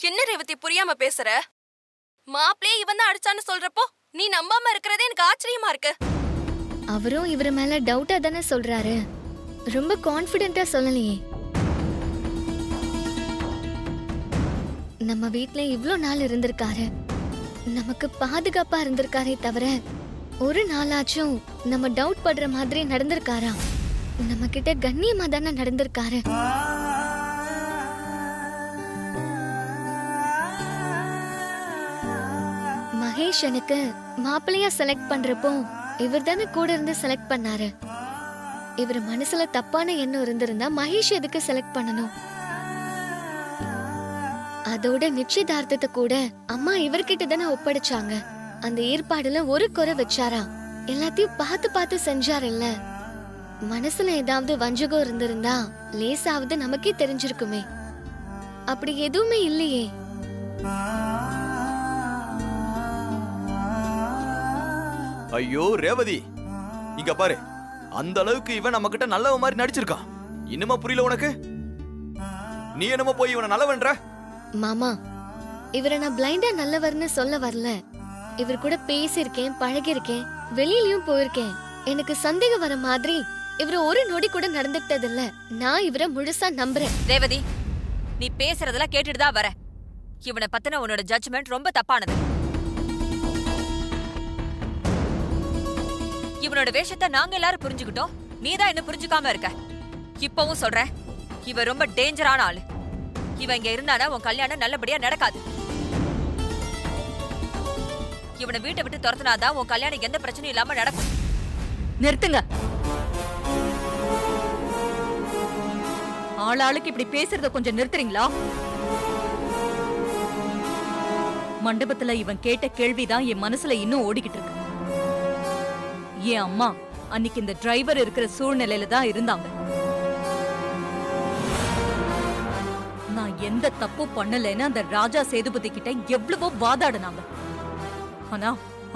என்ன ரேவதி புரியாம பேசுற? மாப்பிளே இவன் தான் அடிச்சான்னு சொல்றப்போ நீ நம்பாம இருக்கிறதே எனக்கு ஆச்சரியமா இருக்கு. அவரும் இவர் மேல டவுட்டா தானே சொல்றாரு, ரொம்ப கான்ஃபிடென்ட்டா சொல்லலையே. நம்ம வீட்ல இவ்ளோ நாள் இருந்திருக்காரு, நமக்கு பாதுகாப்பா இருந்திருக்காரே தவிர ஒரு நாளாச்சும் நம்ம டவுட் படுற மாதிரி நடந்திருக்காரா? நம்ம கிட்ட கண்ணியமா தானே நடந்திருக்காரு. மகேஷ் எனக்கு மாப்பிள்ளையா செலக்ட் பண்றப்போ இவர் தானே கூட இருந்து செலக்ட் பண்ணாரு. இவர் மனசுல தப்பான எண்ணம் இருந்திருந்தா மகேஷ் எதுக்கு செலக்ட் பண்ணணும்? அதோட நிச்சயதார்த்தத்தை கூட அம்மா இவர்கிட்ட தானே ஒப்படைச்சாங்க. அந்த ஏற்பாடுல ஒரு குறை வச்சாரா? எல்லாத்தையும் பார்த்து பார்த்து செஞ்சாருல்ல. மனசுல ஏதாவது வஞ்சகம் இருந்திருந்தா லேசாவது நமக்கே தெரிஞ்சிருக்குமே. அப்படி எதுவுமே இல்லையே. ஐயோ ரேவதி, இங்க பாரு, அந்த அளவுக்கு இவன் நம்ம கிட்ட நல்லவ மாதிரி நடிச்சிருக்கான். இன்னுமா புரியல உனக்கு? நீ என்னமோ போய் இவனை நல்லவன்ற. மாமா, இவரை நான் பிளைண்டா நல்லவர்னு சொல்ல வரல. இவர் கூட பேசியிருக்கேன், பழகிருக்கேன், வெளியிலயும் போயிருக்கேன். எனக்கு சந்தேகம் வர மாதிரி இவரு ஒரு நொடி கூட நடந்துட்டது இல்ல. நான் இவரை முழுசா நம்புறேன். ரேவதி, நீ பேசுறதெல்லாம் கேட்டுட்டு தான் வர. இவனை பத்தின உன்னோட ஜட்ஜ்மெண்ட் ரொம்ப தப்பானது. இவனோட வேஷத்தை நாங்க எல்லாரும் புரிஞ்சுக்கிட்டோம், நீதான் என்ன புரிஞ்சுக்காம இருக்க. இப்பவும் சொல்றேன், இவன் ரொம்ப டேஞ்சரான ஆளு. இவன் இங்க இருந்தானா உன் கல்யாணம் நல்லபடியா நடக்காது. இவனை வீட்டை விட்டு துரத்துனாதான் உன் கல்யாணம் எந்த பிரச்சனையும் இல்லாம நடக்கும். நிறுத்துங்க. ஆளாளுக்கு இப்படி பேசுறத கொஞ்சம் நிறுத்துறீங்களா? மண்டபத்துல இவன் கேட்ட கேள்விதான் என் மனசுல இன்னும் ஓடிக்கிட்டு இருக்கு. என் அம்மா அன்னைக்கு இந்த டிரைவர் இருக்கிற சூழ்நிலையில தான் இருந்தாங்க. நான் எந்த தப்பும் பண்ணலைன்னு அந்த ராஜா சேதுபதி கிட்ட எவ்வளவோ வாதாடினாங்க. ஆனா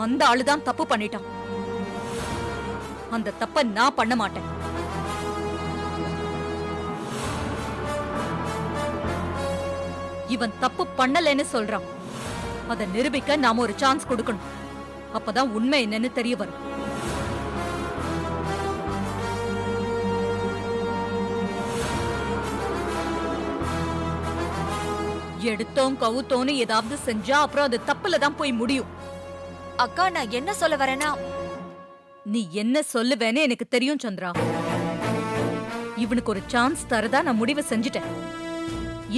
அந்த ஆளுதான் தப்பு பண்ணிட்டான். அந்த தப்ப நான் பண்ண மாட்டேன். இவன் தப்பு பண்ணலைன்னு சொல்றான். அதை நிரூபிக்க நாம ஒரு சான்ஸ் கொடுக்கணும். அப்பதான் உண்மை என்னன்னு தெரிய வரும். எடுத்தோம் கவுத்தோன்னு ஏதாவது செஞ்சா அப்புறம் அது தப்புல தான் போய் முடியும். அக்கா, நான் என்ன சொல்ல வரேன்னா, நீ என்ன சொல்லுவேன்னு எனக்கு தெரியும் சந்திரா. இவனுக்கு ஒரு சான்ஸ் தரதா நான் முடிவு செஞ்சுட்டேன்.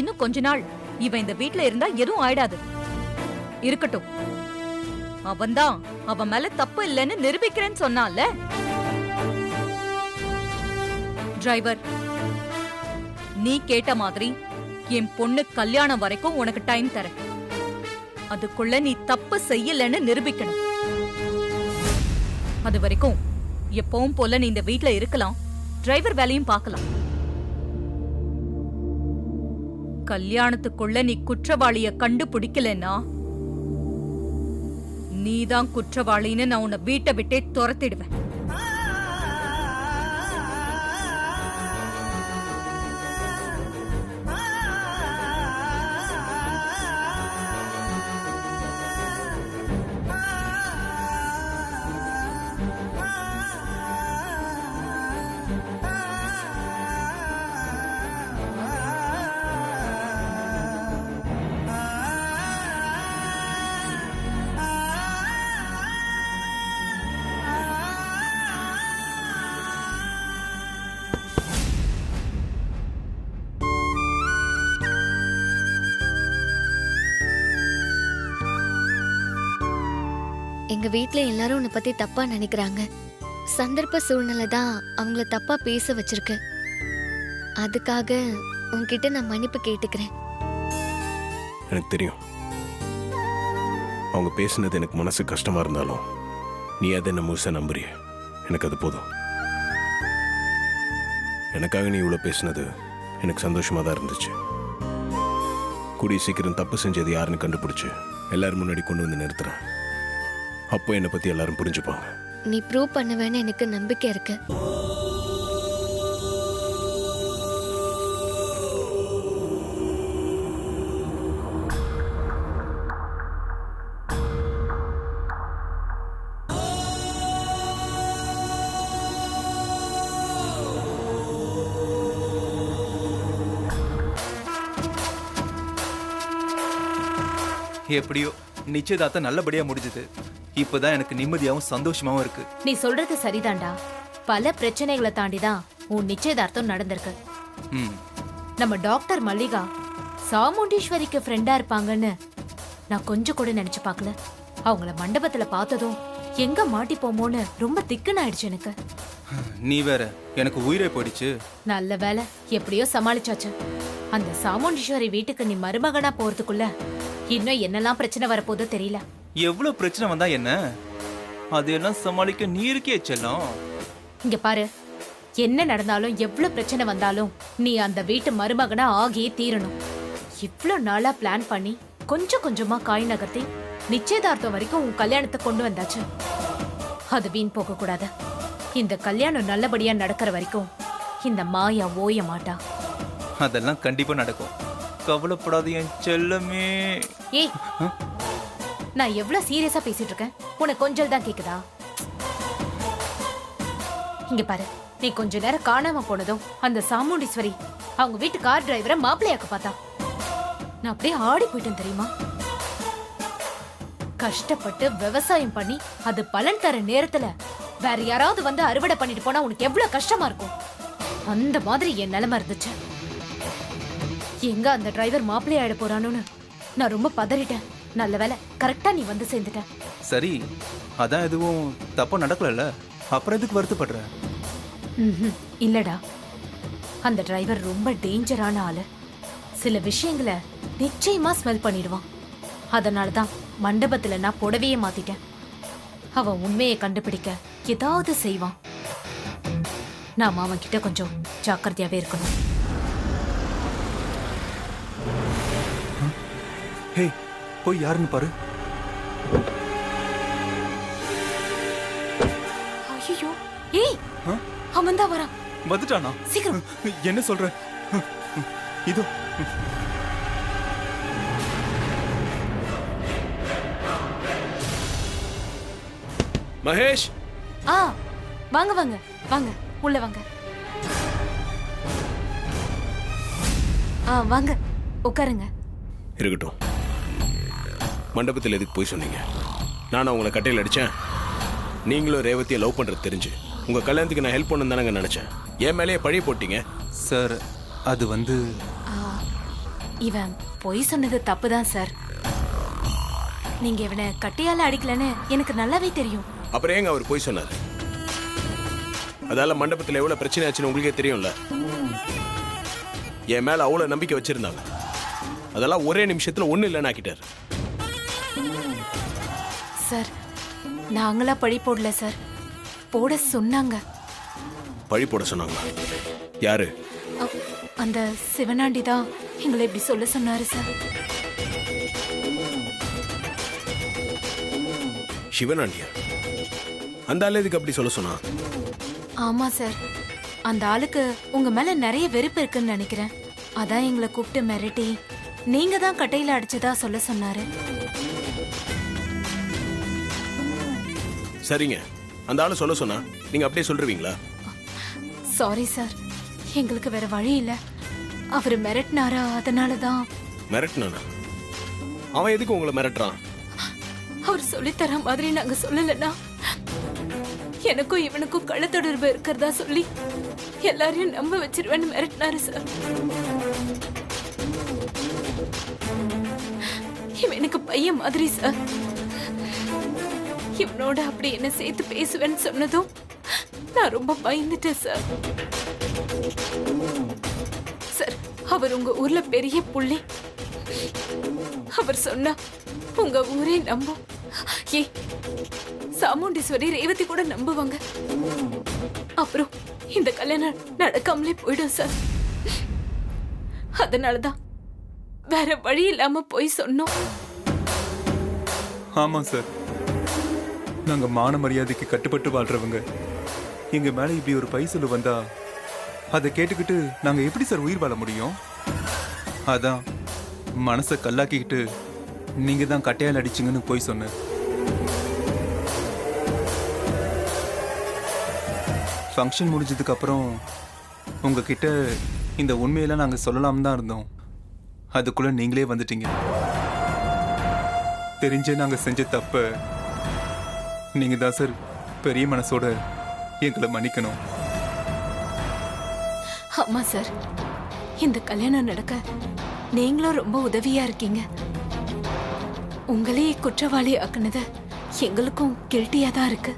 இன்னும் கொஞ்ச நாள் இவன் இந்த வீட்ல இருந்தா எதுவும் ஆயிடாது. இருக்கட்டும், அவன்தான் அவன் மேல தப்பு இல்லைன்னு நிரூபிக்கிறேன்னு சொன்னான்ல. டிரைவர், நீ கேட்ட மாதிரி என் பொண்ணு கல்யாணம் வரைக்கும் உனக்கு டைம் தரேன். அதுக்குள்ள நீ தப்பு செய்யலன்னு நிரூபிக்கணும். அது வரைக்கும் எப்பவும் போல நீ இந்த வீட்ல இருக்கலாம், டிரைவர் வேலையும் பார்க்கலாம். கல்யாணத்துக்குள்ள நீ குற்றவாளிய கண்டுபிடிக்கலன்னா நீதான் குற்றவாளின்னு நான் உன்னை வீட்டை விட்டே துரத்திடுவேன். எங்க வீட்ல எல்லாரும் உன்னை பத்தி தப்பா நினைக்கிறாங்க. சந்தர்ப்ப சூழ்நிலை தான் அவங்கள தப்பா பேச வச்சிருக்கு. அதுக்காக உன்கிட்ட நான் மன்னிப்பு கேட்டுக்கிறேன். எனக்கு தெரியும், அவங்க பேசுனது எனக்கு மனசு கஷ்டமா இருந்தாலும் நீ அதை என்ன முழுசா நம்புறிய. எனக்கு அது போதும். எனக்காக நீ இவ்வளோ பேசுனது எனக்கு சந்தோஷமா தான் இருந்துச்சு. கூடிய சீக்கிரம் தப்பு செஞ்சது யாருன்னு கண்டுபிடிச்சு எல்லாரும் முன்னாடி கொண்டு வந்து நிறுத்துறேன். அப்போ என்னை பத்தி எல்லாரும் புரிஞ்சுப்பாங்க. நீ ப்ரூவ் பண்ணுவேன்னு எனக்கு நம்பிக்கை இருக்கு. எப்படியோ நிச்சயதார்த்தம் நல்லபடியா முடிஞ்சது. இப்பதான் எனக்கு நிம்மதியாவும் சந்தோஷமாவும் இருக்கு. நீ சொல்றது சரிதான்டா. பல பிரச்சனைகளை தாண்டி தான் உன் நிச்சயதார்த்தம் நடந்திருக்கு. ம். நம்ம டாக்டர் மல்லிகா சாமுண்டீஸ்வரிக்கு ஃப்ரெண்டா இருப்பாங்கன்னு நான் கொஞ்சம் கூட நினைச்சு பார்க்கல. அவங்கள மண்டபத்துல பார்த்ததும் எங்க மாட்டிப்போமோன்னு ரொம்ப திக்குன்னு ஆயிடுச்சு எனக்கு. நீ வேற, எனக்கு உயிரே போயிடுச்சு. நல்ல வேலை, எப்படியோ சமாளிச்சாச்சு. அந்த சாமுண்டீஸ்வரி வீட்டுக்கு நீ மருமகனா போறதுக்குள்ள இன்னும் என்னெல்லாம் பிரச்சனை வரப்போதோ தெரியல. எவ்வளவு பிரச்சனை வந்தா என்ன, அதையெல்லாம் சமாளிக்க நீ இருக்கே செல்லம். இங்க பாரு, என்ன நடந்தாலும் எவ்வளவு பிரச்சனை வந்தாலும் நீ அந்த வீட்டு மருமகனா ஆகியே தீரணும். இவ்ளோ நாளா பிளான் பண்ணி கொஞ்சம் கொஞ்சமா காய் நகர்த்தி நிச்சயதார்த்தம் வரைக்கும் உன் கல்யாணத்தை கொண்டு வந்தாச்சு. அது வீண் போக கூடாது. இந்த கல்யாணம் நல்லபடியா நடக்கிற வரைக்கும் இந்த மாயா ஓய மாட்டா. அதெல்லாம் கண்டிப்பா நடக்கும், கவலைப்படாத என் செல்லமே. ஏய், நான் எவ்வளவு சீரியஸா பேசிட்டு இருக்கேன், உனக்கு கொஞ்சம் தான் கேக்குதா? இங்க பாரு, நீ கொஞ்ச நேரம் காணாம போனதும் அந்த சாமுண்டீஸ்வரி அவங்க வீட்டு கார் டிரைவரை மாப்பிள்ளையாக்க பார்த்தா. நான் அப்படியே ஆடி போயிட்டேன் தெரியுமா? கஷ்டப்பட்டு விவசாயம் பண்ணி அது பலன் தர நேரத்துல வேற யாராவது வந்து அறுவடை பண்ணிட்டு போனா உனக்கு எவ்வளவு கஷ்டமா இருக்கும். அந்த மாதிரி என் நிலைமை இருந்துச்சு. எங்க அந்த டிரைவர் மாப்பிள்ளை ஆயிட போறானோன்னு நான் ரொம்ப பதறிட்டேன். நல்ல வேலை, கரெக்டா நீ வந்து சேர்ந்துட்ட. சரி, அதான் எதுவும் தப்பா நடக்கலல்ல, அப்புறம் எதுக்கு வருத்தப்படுற? இல்லடா, அந்த டிரைவர் ரொம்ப டேஞ்சரான ஆளு. சில விஷயங்களை நிச்சயமா ஸ்மெல் பண்ணிடுவான். அதனாலதான் மண்டபத்துல நான் புடவையே மாத்திட்டேன். அவன் உண்மையை கண்டுபிடிக்க ஏதாவது செய்வான். நாம அவன் கிட்ட கொஞ்சம் ஜாக்கிரதையாவே இருக்கணும். ஹே, போய் யாருன்னு பாரு. ஐயோ, ஏய், அவன் தான் வரான். வந்துட்டானா? சீக்கிரம். என்ன சொல்ற? இதோ. மகேஷ், வாங்க வாங்க வாங்க, உள்ள வாங்க. வாங்க, உட்காருங்க. இருக்கட்டும். மண்டபத்தில் எதுக்கு போய் சொன்னீங்க? நான் உங்களை கட்டையில் அடிச்சேன். நீங்களும் ரேவதியை லவ் பண்றது தெரிஞ்சு உங்க கல்யாணத்துக்கு நான் ஹெல்ப் பண்ணு தானங்க நினைச்சேன். என் மேலேயே பழி போட்டீங்க. சார், அது வந்து இவன் பொய் சொன்னது தப்புதான் சார். நீங்க இவனை கட்டையால அடிக்கலன்னு எனக்கு நல்லாவே தெரியும். அப்புறம் ஏங்க அவர் போய் சொன்னார்? அதால மண்டபத்தில் எவ்வளவு பிரச்சனை ஆச்சுன்னு உங்களுக்கே தெரியும்ல. என் மேல அவ்வளவு நம்பிக்கை வச்சிருந்தாங்க. அதெல்லாம் ஒரே நிமிஷத்துல ஒண்ணு இல்லைன்னு ஆக்கிட்டார். சார், நாங்களா பழி போடல சார், போட சொன்னாங்க. பழி போட சொன்னாங்க? யாரு? அந்த சிவனாண்டி தான் எங்களை இப்படி சொல்ல சொன்னாரு சார். சிவனாண்டியா? அந்த ஆளு எதுக்கு அப்படி சொல்ல சொன்னா? ஆமா சார், அந்த ஆளுக்கு உங்க மேல நிறைய வெறுப்பு இருக்குன்னு நினைக்கிறேன். அதான் எங்களை கூப்பிட்டு மிரட்டி நீங்க தான் கட்டையில அடிச்சதா சொல்ல சொன்னாரு. சரிங்க, அந்த ஆளு சொல்ல சொன்னா நீங்க அப்படியே சொல்றீங்களா? சாரி சார், எங்களுக்கு வேற வழி இல்ல. அவரு மிரட்டினாரா, அதனாலதான். மிரட்டினானா? அவன் எதுக்கு உங்களை மிரட்டுறான்? அவர் சொல்லித்தர மாதிரி நாங்க சொல்லலன்னா எனக்கும் இவனுக்கும் கள்ளத்தொடர்பு இருக்கிறதா சொல்லி எல்லாரையும் நம்ப வச்சிருவேன்னு மிரட்டினாரு சார். இவன் எனக்கு பையன் மாதிரி சார். இவனோட அப்படி என்ன சேர்த்து பேசுவேன்னு சொன்னதும் நான் ரொம்ப பயந்துட்டேன் சார். சார், அவர் உங்க ஊர்ல பெரிய புள்ளி. அவர் சொன்னா உங்க ஊரே நம்பும். ஏய், சாமுண்டீஸ்வரி ரேவதி கூட நம்புவாங்க. அப்புறம் இந்த கல்யாணம் நடக்காமலே போயிடும் சார். அதனாலதான் வேற வழி இல்லாம போய் சொன்னோம். ஆமா சார், நாங்க மான மரியாதைக்கு கட்டுப்பட்டு வாழ்றவங்க. எங்க மேல இப்படி ஒரு பைசலு வந்தா அதை கேட்டுக்கிட்டு நாங்க எப்படி சார் உயிர் வாழ முடியும்? அதான் மனசை கல்லாக்கிக்கிட்டு நீங்க தான் கட்டையால் அடிச்சிங்கன்னு போய் சொன்னேன். ஃபங்க்ஷன் முடிஞ்சதுக்கு அப்புறம் உங்ககிட்ட இந்த உண்மையெல்லாம் நாங்க சொல்லலாம் தான் இருந்தோம். அதுக்குள்ள நீங்களே வந்துட்டீங்க. தெரிஞ்சே நாங்க செஞ்ச தப்ப நீங்க தான் சார் பெரிய மனசோட எங்களை மன்னிக்கணும். ஆமா சார், இந்த கல்யாணம் நடக்க நீங்களும் ரொம்ப உதவியா இருக்கீங்க. உங்களையே குற்றவாளி ஆக்குனது எங்களுக்கும் கில்ட்டியா தான் இருக்கு.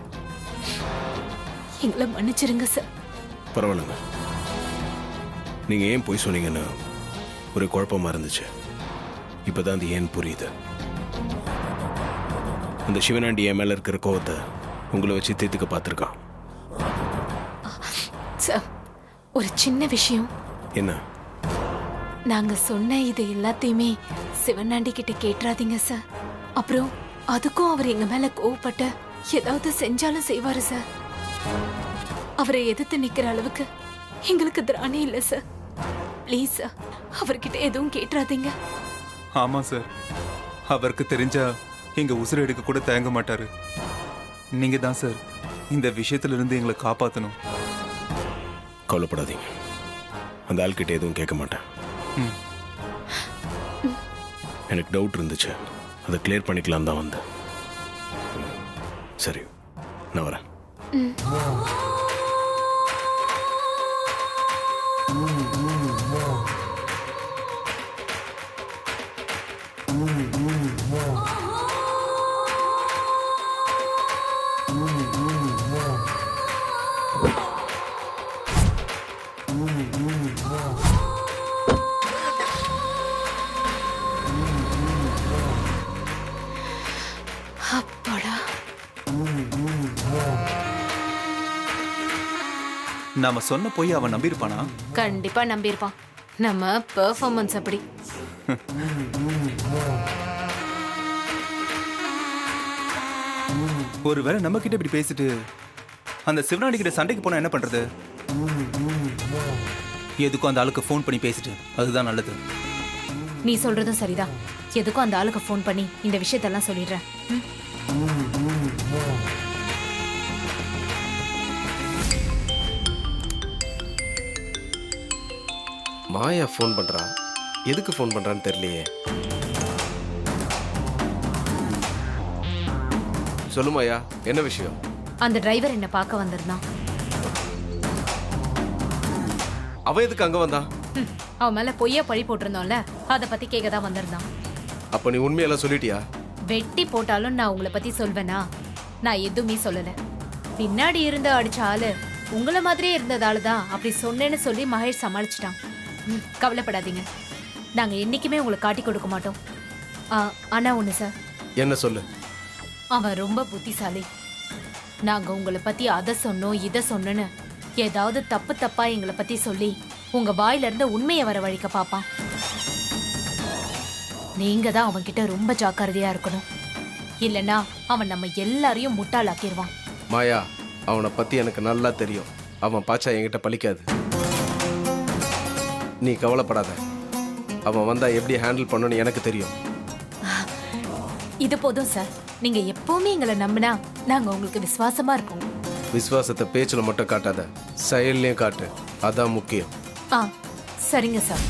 எங்களை மன்னிச்சிருங்க சார். பரவாயில்லைங்க. நீங்க ஏன் போய் சொன்னீங்கன்னு ஒரு குழப்பமா இருந்துச்சு. இப்பதான் அது ஏன் புரியுது. அந்த சிவனாண்டி என் மேல இருக்கிற கோவத்தை உங்களை வச்சு தீர்த்துக்க பார்த்துருக்கான். சார், ஒரு சின்ன விஷயம். என்ன? நாங்க சொன்ன இது எல்லாத்தையுமே சிவனாண்டி கிட்ட கேட்டுறாதீங்க சார். அப்புறம் அதுக்கும் அவர் எங்க மேல கோவப்பட்டு ஏதாவது செஞ்சாலும் செய்வாரு சார். அவரை எதிர்த்து நிக்கிற அளவுக்கு எங்களுக்கு திராணி இல்ல சார். ப்ளீஸ் சார், அவர்கிட்ட எதுவும் கேட்டுறாதீங்க. ஆமா சார், அவருக்கு தெரிஞ்சா எங்க உசுரை எடுக்க கூட தயங்க மாட்டாரு. நீங்க தான் சார் இந்த விஷயத்துல இருந்து எங்களை காப்பாத்தணும். கவலைப்படாதீங்க, அந்த ஆள்கிட்ட எதுவும் கேட்க மாட்டேன். ம். எனக்கு டவுட் இருந்துச்சு, அதை கிளியர் பண்ணிக்கலாம் தான் வந்தேன். சரி, நான் வரேன். அப்பாடா, நாம சொன்ன போய் அவன் நம்பியிருப்பானா? கண்டிப்பா நம்பியிருப்பான். நம்ம பெர்ஃபார்மன்ஸ் அப்படி. ஒருவேளை நம்ம கிட்ட இப்படி பேசிட்டு அந்த சிவனாண்டி கிட்ட சண்டைக்கு போனா என்ன பண்றது? எதுக்கும் அந்த ஆளுக்கு ஃபோன் பண்ணி பேசிட்டு அதுதான் நல்லது. நீ சொல்றதும் சரிதான். எதுக்கும் அந்த ஆளுக்கு ஃபோன் பண்ணி இந்த விஷயத்தெல்லாம் சொல்லிடுறேன். மாயா ஃபோன் பண்றா. எதுக்கு ஃபோன் பண்றான்னு தெரியலையே. சொல்லு மாயா, என்ன விஷயம்? அந்த டிரைவர் என்ன பார்க்க வந்திருந்தான். அவ எதுக்கு அங்க வந்தா? அவன் மேல பொய்யா பழி போட்டிருந்தோம்ல, அதை பத்தி கேட்க தான் வந்திருந்தான். அப்ப நீ உண்மையெல்லாம் சொல்லிட்டியா? வெட்டி போட்டாலும் நான் உங்களை பத்தி சொல்வேனா? நான் எதுவுமே சொல்லல. பின்னாடி இருந்து அடிச்ச ஆளு உங்களை மாதிரியே இருந்ததால தான் அப்படி சொன்னேன்னு சொல்லி மகேஷ் சமாளிச்சிட்டான். கவலைப்படாதீங்க, நாங்க என்னைக்குமே உங்களை காட்டி கொடுக்க மாட்டோம். ஆனா ஒண்ணு சார். என்ன சொல்லு? அவன் ரொம்ப புத்திசாலி. நாங்க உங்களை பத்தி அதை சொன்னோம் இதை சொன்னோன்னு ஏதாவது தப்பு தப்பா எங்களை பத்தி சொல்லி உங்க வாயில இருந்து உண்மையை வரவழைக்க பாப்பான். நீங்க தான் அவன்கிட்ட ரொம்ப ஜாக்கிரதையா இருக்கணும். இல்லனா அவன் நம்ம எல்லாரையும் முட்டாளாக்கிடுவான். மாயா, அவனை பத்தி எனக்கு நல்லா தெரியும். அவன் பாச்சா என்கிட்ட பலிக்காது. நீ கவலைப்படாத. அவன் வந்தா எப்படி ஹேண்டில் பண்ணணும்னு எனக்கு தெரியும். இது போதும் சார். நீங்க எப்பவுமே எங்களை நம்பினா நாங்க உங்களுக்கு விசுவாசமா இருக்கோம். விசுவாசத்தை பேச்சுல மட்டும் காட்டாத, செயல்லையும் காட்டு. அதான் முக்கியம். சரிங்க சார்.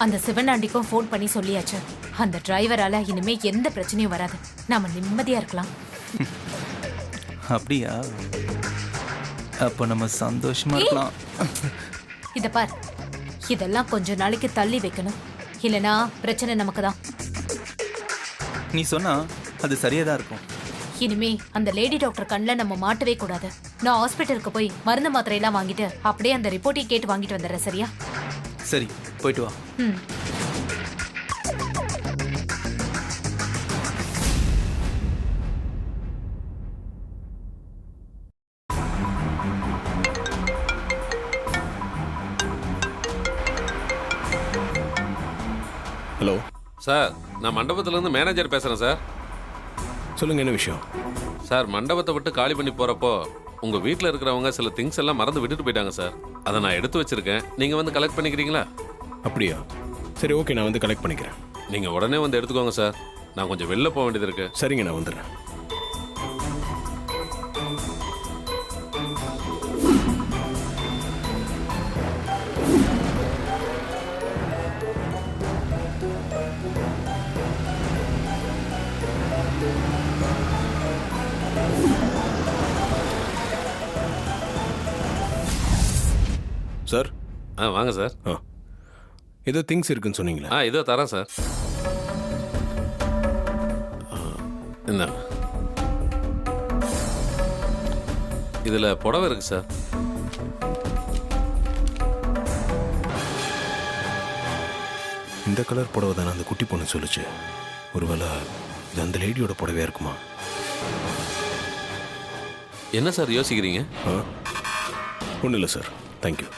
அந்த சிவனாண்டிக்கும் ஃபோன் பண்ணி சொல்லியாச்சு. அந்த டிரைவரால இனிமே எந்த பிரச்சனையும் வராது. நாம நிம்மதியா இருக்கலாம். அப்படியா? அப்ப நம்ம சந்தோஷமா இருக்கலாம். இத பார், இதெல்லாம் கொஞ்ச நாளைக்கு தள்ளி வைக்கணும். இல்லனா பிரச்சனை நமக்கு தான். நீ சொன்னா அது சரியா தான் இருக்கும். இனிமே அந்த லேடி டாக்டர் கண்ணில் நம்ம மாட்டவே கூடாது. நான் ஹாஸ்பிட்டலுக்கு போய் மருந்து மாத்திரை எல்லாம் வாங்கிட்டு அப்படியே அந்த ரிப்போர்ட்டையும் கேட்டு வாங்கிட்டு வந்துடுறேன். சரியா? சரி, போயிட்டு வா. ஹலோ சார், நான் மண்டபத்திலேருந்து மேனேஜர் பேசுகிறேன் சார். சொல்லுங்க, என்ன விஷயம்? சார், மண்டபத்தை விட்டு காலி பண்ணி போகிறப்போ உங்கள் வீட்டில் இருக்கிறவங்க சில திங்ஸ் எல்லாம் மறந்து விட்டுட்டு போயிட்டாங்க சார். அதை நான் எடுத்து வச்சிருக்கேன். நீங்கள் வந்து கலெக்ட் பண்ணிக்கிறீங்களா? அப்படியா? சரி, ஓகே, நான் வந்து கலெக்ட் பண்ணிக்கிறேன். நீங்கள் உடனே வந்து எடுத்துக்கோங்க சார். நான் கொஞ்சம் வெளில போக வேண்டியது இருக்கு. சரிங்க, நான் வந்துடுறேன். வாங்க சார். ஏதோ திங்ஸ் இருக்குன்னு சொன்னீங்களா? இதோ தரேன் சார். என்ன இதுல புடவை இருக்கு சார். இந்த கலர் புடவை தானே அந்த குட்டி பொண்ணு சொல்லுச்சு. ஒருவேளை இது அந்த லேடியோட புடவையா இருக்குமா? என்ன சார் யோசிக்கிறீங்க? ஒன்றும் இல்லை சார், தேங்க்யூ.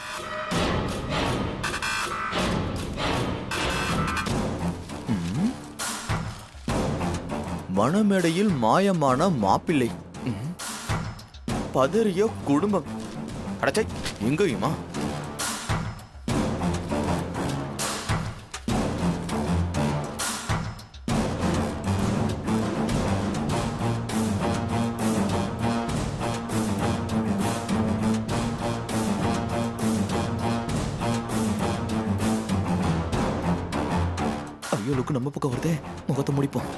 மணமேடையில் மாயமான மாப்பிள்ளை, பதறிய குடும்பம். அடச்சை, எங்கேயுமா? ஐயோ, லுக்கு நம்ம பக்கம் வருதே. முகத்தை முடிப்போம்.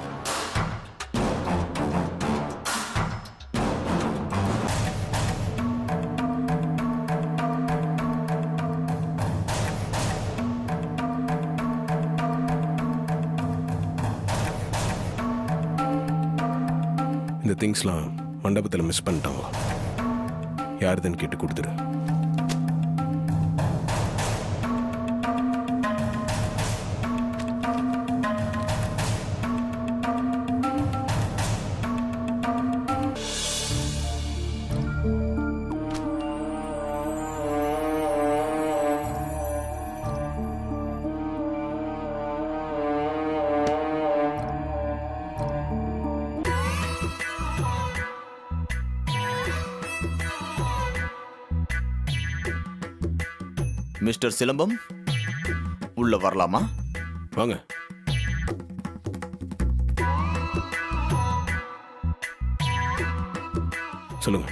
இந்த திங்ஸ்லாம் மண்டபத்தில் மிஸ் பண்ணிட்டாங்க. யாருதுன்னு கேட்டு கொடுத்துரு. மிஸ்டர் சிலம்பம், உள்ள வரலாமா? வாங்க. சொல்லுங்க.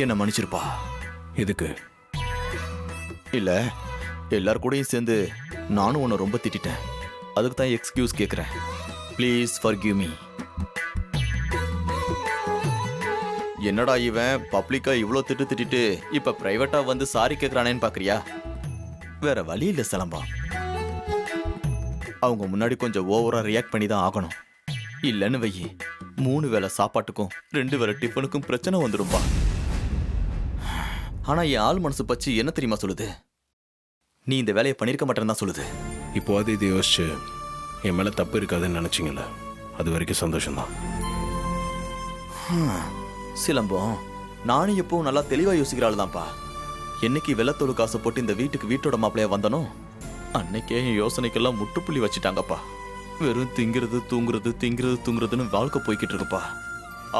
என்ன மன்னிச்சிருப்பா. எதுக்கு? இல்ல, எல்லார் கூடயும் சேர்ந்து நானும் உன்னை ரொம்ப திட்டிட்டேன். அதுக்கு தான் எக்ஸ்கியூஸ் கேட்குறேன். Please forgive me. என்னடா இவன் பப்ளிக்கா இவ்வளோ திட்டிட்டு இப்ப பிரைவேட்டா வந்து சாரி கேட்குறானேன்னு பாக்குறியா? வேற வழி இல்லை சிலம்பம். அவங்க முன்னாடி கொஞ்சம் ஓவரா ரியாக்ட் பண்ணி தான் ஆகணும். இல்லைன்னு வையி, 3 வேளை சாப்பாட்டுக்கும் 2 வேளை டிஃபனுக்கும் பிரச்சனை வந்துடும்பா. ஆனா என் ஆள் மனசு பச்சு என்ன தெரியுமா சொல்லுது? நீ இந்த வேலையை பண்ணிருக்க மாட்டேன்னு தான் சொல்லுது. இப்போ அது இதை யோசிச்சு என் மேல தப்பு இருக்காதுன்னு நினைச்சிங்கல்ல, அது வரைக்கும் சந்தோஷம்தான். சிலம்பம், நானும் எப்பவும் நல்லா தெளிவா யோசிக்கிறாள் தான்ப்பா. என்னைக்கு வெள்ளத்தோடு காசை போட்டு இந்த வீட்டோட மாப்பிளையா வந்தனோ அன்னைக்கே என் யோசனைக்கெல்லாம் முட்டுப்புள்ளி வச்சுட்டாங்கப்பா. வெறும் திங்கிறது தூங்குறதுன்னு வாழ்க்கை போய்கிட்டு இருக்குப்பா.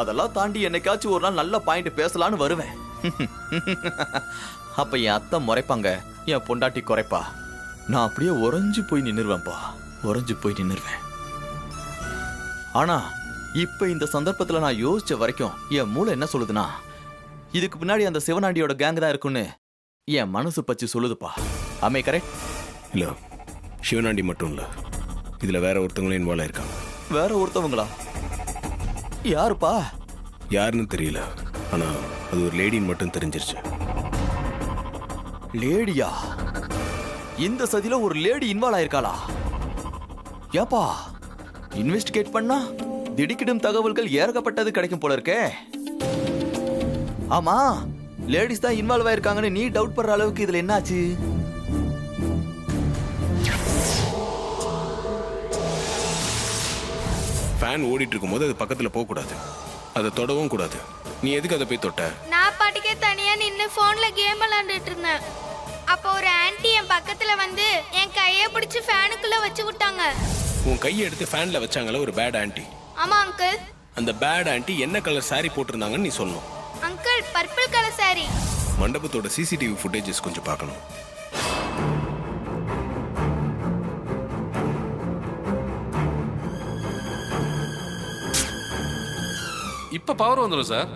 அதெல்லாம் தாண்டி என்னைக்காச்சும் ஒரு நாள் நல்ல பாயிண்ட் பேசலான்னு வருவேன். அப்ப என் அத்தை முறைப்பாங்க, என் பொண்டாட்டி குறைப்பா. நான் அப்படியே உறைஞ்சு போய் நின்னுருவேன்ப்பா. உறைஞ்சு போய் நின்னுருவேன். ஆனா இப்ப இந்த சந்தர்ப்பத்துல நான் யோசிச்ச வரைக்கும் என் மூளை என்ன சொல்லுதுன்னா, இதுக்கு பின்னாடி அந்த சிவனாண்டியோட கேங் தான் இருக்குன்னு என் மனசு பச்சு சொல்லுதுப்பா. ஆமே கரெக்ட்? இல்ல, சிவனாண்டி மட்டும் இல்ல, இதுல வேற ஒருத்தவங்களும் இன்வால்வ் ஆயிருக்காங்க. வேற ஒருத்தவங்களா? யாருப்பா? யாருன்னு தெரியல, ஆனா அது ஒரு லேடின்னு மட்டும் தெரிஞ்சிருச்சு. லேடியா? இந்த சதியில ஒரு லேடி இன்வால்வ் ஆயிருக்காளா? ஏப்பா, இன்வெஸ்டிகேட் பண்ணா திடுக்கிடும் தகவல்கள் ஏற்கப்பட்டது கிடைக்கும் போல இருக்கே. ஆமா, லேடிஸ் தான் இன்வால்வ் ஆயிருக்காங்கன்னு நீ டவுட் பண்ற அளவுக்கு இதுல என்னாச்சு? ஃபேன் ஓடிட்டு இருக்கும்போது அது பக்கத்துல போக கூடாது, அதை தொடவும் கூடாது. நீ எதுக்கு அதை போய் தொட்ட? நான் பாட்டுக்கே தனியா நின்னு போன்ல கேம் விளையாண்டுட்டு இருந்தேன். அப்போ ஒரு ஆன்ட்டி என் பக்கத்துல வந்து என் கையை பிடிச்சு ஃபேனுக்குள்ள வச்சு விட்டாங்க. உன் கையை எடுத்து ஃபேன்ல வச்சாங்களே ஒரு பேட் ஆன்ட்டி. ஆமா அங்கிள். அந்த பேட் ஆன்ட்டி என்ன கலர் சாரி போட்டிருந்தாங்கன்னு நீ சொல்லணும். Uncle, purple colour sari. மண்டபத்தோட சிசிடிவி ஃபுட்டேஜஸ் கொஞ்சம் பார்க்கணும். இப்ப பவர் வந்துடும் சார்.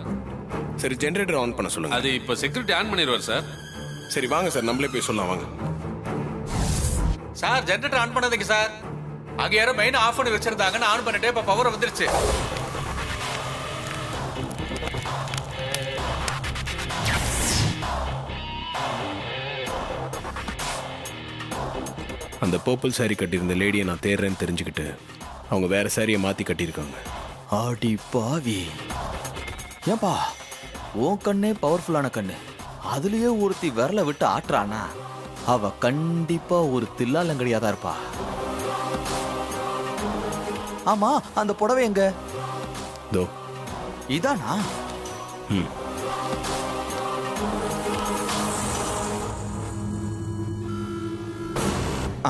சரி, ஜெனரேட்டர் ஆன் பண்ண சொல்லுங்க. அது இப்ப செக்யூரிட்டி ஆன் பண்ணிடுவார் சார். சரி வாங்க சார், நம்மளே போய் சொல்லலாம் வாங்க. சார், ஜெனரேட்டர் ஆன் பண்ணதுங்க சார். அங்க யாரோ மெயின் ஆஃப் பண்ணி வச்சிருந்தாங்க, நான் ஆன் பண்ணிட்டே இப்ப பவர் வந்துருச்சு. அந்த பர்பிள் saree கட்டியிருந்த லேடியை நான் தேடுறேன்னு தெரிஞ்சுக்கிட்டு அவங்க வேற சாரியை மாற்றி கட்டியிருக்காங்க. ஆடி பாவி. ஏன்பா உன் கண்ணே பவர்ஃபுல்லான கண்ணு, அதுலயே ஒருத்தி விரல விட்டு ஆட்டுறானா அவ கண்டிப்பா ஒரு தில்லாலங்கடியா தான் இருப்பா. ஆமா, அந்த புடவை எங்க? தோ இதானா? ம்.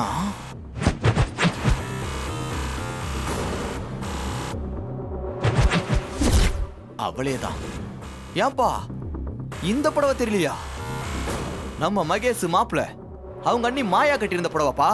ஆ, அவளேதான். ஏன்பா இந்த புடவை தெரியலையா? நம்ம மகேஷ் மாப்பிள்ள அவங்க அண்ணி மாயா கட்டியிருந்த புடவைப்பா.